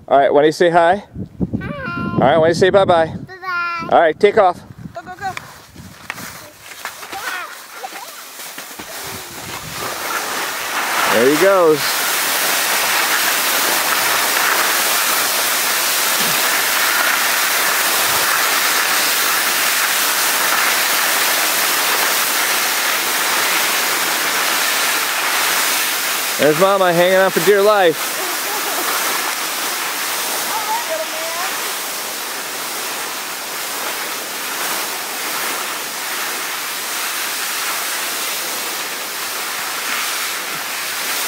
All right, why don't you say hi? Hi. All right, why don't you say bye-bye? Bye-bye. All right, take off. Go, go, go. There he goes. There's Mama hanging on for dear life.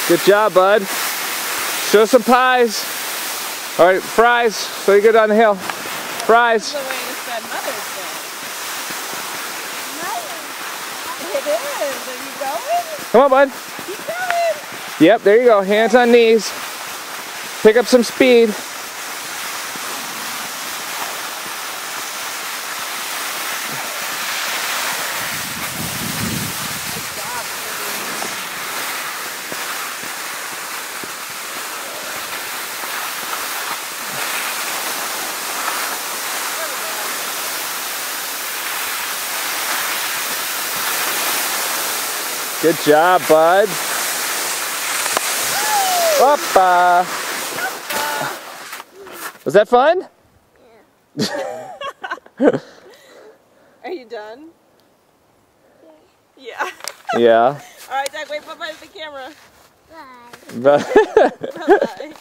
Good job, bud. Show some pies. All right, fries, so you go down the hill. Fries. That's the way you said Mother's Day. It is. Are you going? Come on, bud. Keep going. Yep, there you go. Hands on knees. Pick up some speed. Good job, bud. Hoppa. Was that fun? Yeah. Are you done? Yeah. Yeah. All right, Doug, wait, bye-bye to the camera. Bye. But Bye-bye.